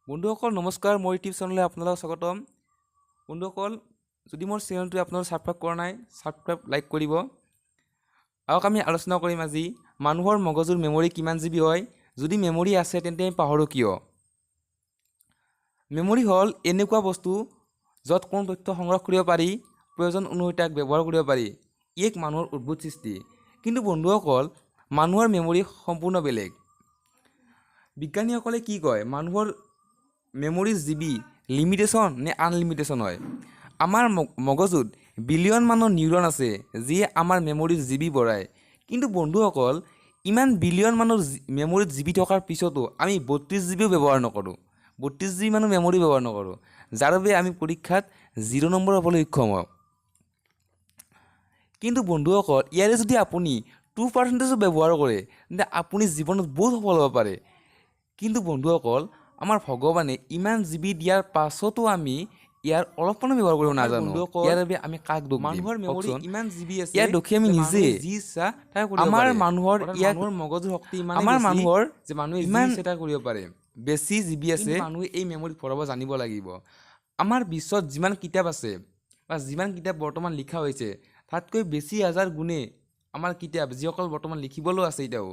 বন্ধুসকল নমস্কাৰ, মোৰ ইউটিউব চেনেললৈ আপোনালোকক স্বাগতম। বন্ধুসকল, যদি মোৰ চেনেলটো আপোনালোকে ছাবস্ক্ৰাইব কৰা নাই, ছাবস্ক্ৰাইব লাইক কৰিব। আহক আমি আলোচনা কৰিম আজি মানুহৰ মগজুৰ মেমৰি কিমান জিবি হয়। যদি মেমৰি আছে তেন্তে আমি পাহৰোঁ কিয়? মেমৰি হ'ল এনেকুৱা বস্তু য'ত কোনো তথ্য সংগ্ৰহ কৰিব পাৰি, প্ৰয়োজন অনুসৰি তাক ব্যৱহাৰ কৰিব পাৰি। ই এক মানুহৰ উদ্ভুত সৃষ্টি। কিন্তু বন্ধুসকল, মানুহৰ মেমৰি সম্পূৰ্ণ বেলেগ। বিজ্ঞানীসকলে কি কয়? মানুহৰ মেমৰি জিবি লিমিটেশ্যন নে আনলিমিটেশ্যন হয়? আমাৰ মগজুত বিলিয়ন মানৰ নিউৰন আছে যিয়ে আমাৰ মেমৰিৰ জিবি বঢ়ায়। কিন্তু বন্ধুসকল, ইমান বিলিয়ন মানৰ মেমৰিত জিবি থকাৰ পিছতো আমি 32 জিবিও ব্যৱহাৰ নকৰোঁ। 32 জিবি মানৰ মেমৰি ব্যৱহাৰ নকৰোঁ, যাৰ বাবে আমি পৰীক্ষাত 0 নম্বৰ পাবলৈ সক্ষম হওঁ। কিন্তু বন্ধুসকল, ইয়াৰে যদি আপুনি 2% ব্যৱহাৰ কৰে তেন্তে আপুনি জীৱনত বহুত সফল হ'ব পাৰে। কিন্তু বন্ধুসকল, আমাৰ ভগৱানে ইমান জিবি দিয়াৰ পাছতো আমি ইয়াৰ অলপমানো ব্যৱহাৰ কৰিব নাজানো। ইয়াৰ বাবে আমি কাক দুখ দিম? মানুহৰ মেমৰি ইমান জিবি আছে, ইয়াৰ দোষী আমি নিজে। যি ইচ্ছা তাই কৰিব পাৰে। আমাৰ মানুহৰ মগজুৰ শক্তি ইমান আমাৰ মানুহৰ যে মানুহে ইমান ইচ্ছা তাই কৰিব পাৰে। বেছি জিবি আছে, মানুহে এই মেমৰিত ভৰাব জানিব লাগিব। আমাৰ বিশ্বত যিমান কিতাপ আছে বা যিমান কিতাপ বৰ্তমান লিখা হৈছে, তাতকৈ বেছি হাজাৰ গুণে আমাৰ কিতাপ যিসকল বৰ্তমান লিখিবলৈও আছে এতিয়াও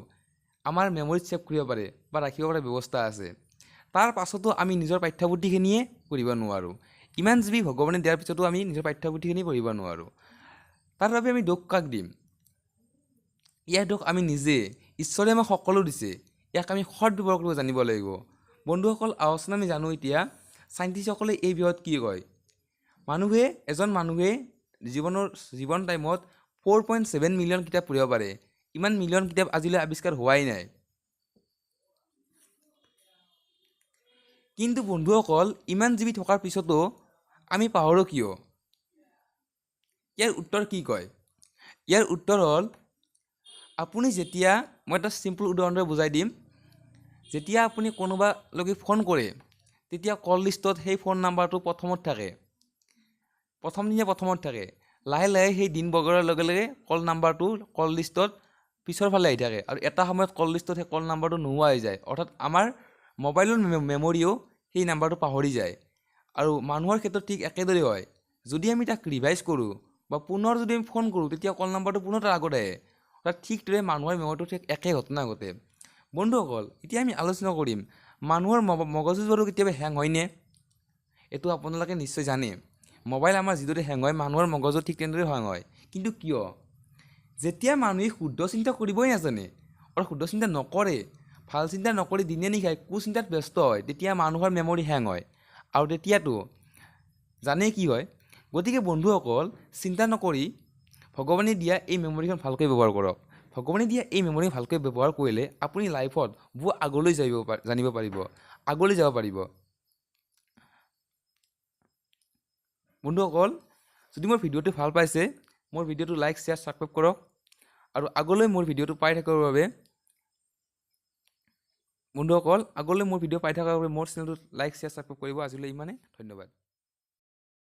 আমাৰ মেমৰিত ছেভ কৰিব পাৰে বা ৰাখিব পৰা ব্যৱস্থা আছে। তাৰ পাছতো আমি নিজৰ পাঠ্যপুথিখিনিয়ে পঢ়িব নোৱাৰোঁ। ইমান জিবি ভগৱানে দিয়াৰ পিছতো আমি নিজৰ পাঠ্যপুথিখিনি পঢ়িব নোৱাৰোঁ। তাৰ বাবে আমি দোষ কাক দিম? ইয়াৰ দোষ আমি নিজে। ঈশ্বৰে আমাক সকলো দিছে, ইয়াক আমি সৎ ব্যৱহাৰ কৰিব জানিব লাগিব। বন্ধুসকল, আলোচনা আমি জানো এতিয়া চাইণ্টিষ্টসকলে এই বিষয়ত কি কয়? এজন মানুহে জীৱন টাইমত 4.7 মিলিয়ন কিতাপ পঢ়িব পাৰে। ইমান মিলিয়ন কিতাপ আজিলৈ আৱিষ্কাৰ হোৱাই নাই। কিন্তু বন্ধুসকল, ইমান জিবি থকাৰ পিছতো আমি পাহৰোঁ কিয়? ইয়াৰ উত্তৰ কি কয়? ইয়াৰ উত্তৰ হ'ল, আপুনি যেতিয়া, মই এটা চিম্পল উদাহৰণৰে বুজাই দিম। যেতিয়া আপুনি কোনোবালৈকে ফোন কৰে, তেতিয়া কল লিষ্টত সেই ফোন নাম্বাৰটো প্ৰথমত থাকে। প্ৰথমত থাকে। লাহে লাহে সেই দিন বগৰাৰ লগে লগে কল নাম্বাৰটো কল লিষ্টত পিছৰ ফালে আহি থাকে আৰু এটা সময়ত কল লিষ্টত সেই কল নাম্বাৰটো নোহোৱা হৈ যায়। অৰ্থাৎ আমাৰ মোবাইলৰ মেমৰিয়েও সেই নাম্বাৰটো পাহৰি যায়। আৰু মানুহৰ ক্ষেত্ৰত ঠিক একেদৰে হয়। যদি আমি তাক ৰিভাইজ কৰোঁ বা পুনৰ যদি আমি ফোন কৰোঁ, তেতিয়া কল নাম্বাৰটো পুনৰ তাৰ আগত আহে। অৰ্থাৎ ঠিক দৰে মানুহৰ মেমৰিটো ঠিক একে ঘটনা ঘটে। বন্ধুসকল, এতিয়া আমি আলোচনা কৰিম মানুহৰ মগজু বাৰু কেতিয়াবা হেং হয়নে? এইটো আপোনালোকে নিশ্চয় জানে। মোবাইল আমাৰ যিদৰে হেং হয়, মানুহৰ মগজু ঠিক তেনেদৰে হেং হয়। কিন্তু কিয়? যেতিয়া মানুহে শুদ্ধ চিন্তা কৰিবই নাজানে আৰু শুদ্ধ চিন্তা নকৰে, ভাল চিন্তা নকৰি দিনে নিশাই কুচিন্তাত ব্যস্ত হয়, তেতিয়া মানুহৰ মেমৰি হেং হয়। আৰু তেতিয়াতো জানেই কি হয়? গতিকে বন্ধুসকল, চিন্তা নকৰি ভগৱানে দিয়া এই মেমৰিখন ভালকৈ ব্যৱহাৰ কৰক। ভগৱানে দিয়া এই মেমৰি ভালকৈ ব্যৱহাৰ কৰিলে আপুনি লাইফত বহু আগলৈ জানিব পাৰিব, আগলৈ যাব পাৰিব। বন্ধুসকল, যদি মোৰ ভিডিঅ'টো ভাল পাইছে, মোৰ ভিডিঅ'টো লাইক, শ্বেয়াৰ, ছাবস্ক্ৰাইব কৰক। আৰু আগলৈ মোৰ ভিডিঅ'টো পাই থকাৰ বাবে মোৰ চেনেলটো লাইক, শ্বেয়াৰ, ছাবস্ক্ৰাইব কৰিব। আজিলৈ ইমানে, ধন্যবাদ।